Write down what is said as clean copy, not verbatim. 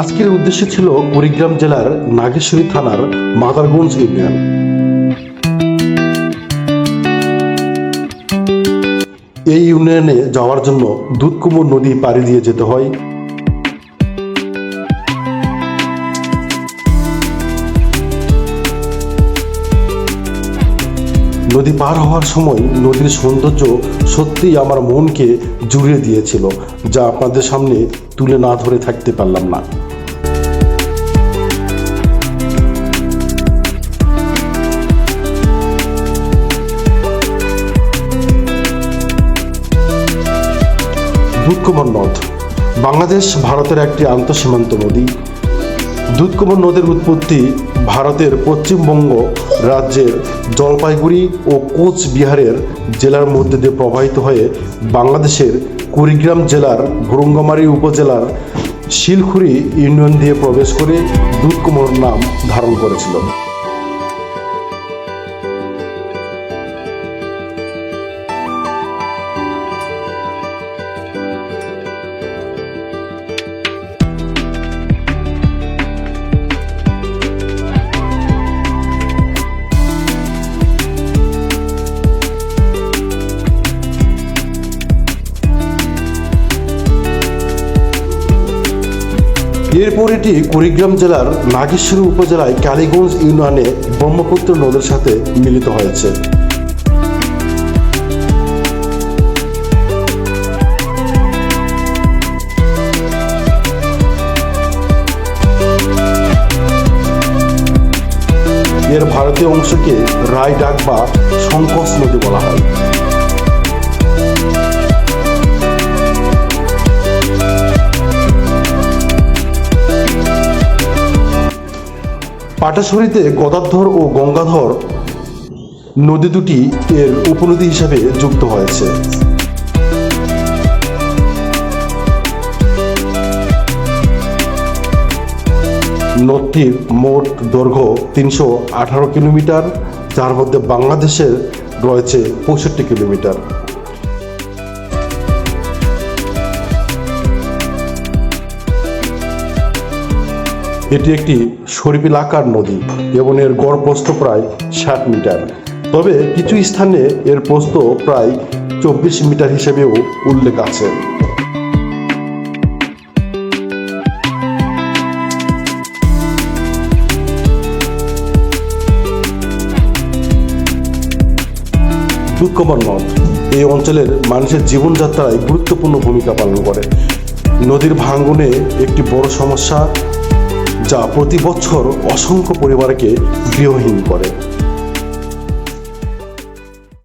আজকের উদ্দেশ্য ছিল কুড়িগ্রাম জেলার নাগেশ্বরী থানার মাদারগঞ্জ ইউনিয়ন। এই ইউনিয়নে যাওয়ার জন্য দুধকুমর নদী পাড়ি দিয়ে যেতে হয়। নদী পার হওয়ার সময় নদীর সৌন্দর্য সত্যিই আমার মনকে জুড়িয়ে দিয়েছিল, যা আপনাদের সামনে তুলে না ধরে থাকতে পারলাম না। দুধকুমর নদ বাংলাদেশ ভারতের একটি আন্তঃসীমান্ত নদী। দুধকুমর নদের উৎপত্তি ভারতের পশ্চিমবঙ্গ রাজ্যের জলপাইগুড়ি ও কোচবিহারের জেলার মধ্যে দিয়ে প্রবাহিত হয়ে বাংলাদেশের কুড়িগ্রাম জেলার ভুরুঙ্গামারী উপজেলার শিলখুড়ি ইউনিয়ন দিয়ে প্রবেশ করে দুধকুমর নাম ধারণ করেছিল। এরপর এটি কুড়িগ্রাম জেলার নাগেশ্বরী উপজেলায় কালীগঞ্জ ইউনিয়নে ব্রহ্মপুত্র নদের সাথে মিলিত হয়েছে। এর ভারতীয় অংশকে রায়ডাক বা সংকোচ নদী বলা হয়। পাটাছড়িতে গদাধর ও গঙ্গাধর নদী দুটি এর উপনদী হিসাবে যুক্ত হয়েছে। নদটির মোট দৈর্ঘ্য 318 কিলোমিটার, যার মধ্যে বাংলাদেশের রয়েছে 65 কিলোমিটার। এটি একটি সর্পিলাকার নদী এবং এর গড় প্রস্থ প্রায় 60 মিটার, তবে কিছু স্থানে এর প্রস্থ প্রায় 24 মিটার হিসেবেও উল্লেখ আছে। দুধকুমর নদ এই অঞ্চলের মানুষের জীবনযাত্রায় গুরুত্বপূর্ণ ভূমিকা পালন করে। নদীর ভাঙনে একটি বড় সমস্যা, যা প্রতি বছর অসংখ্য পরিবারকে গৃহহীন করে।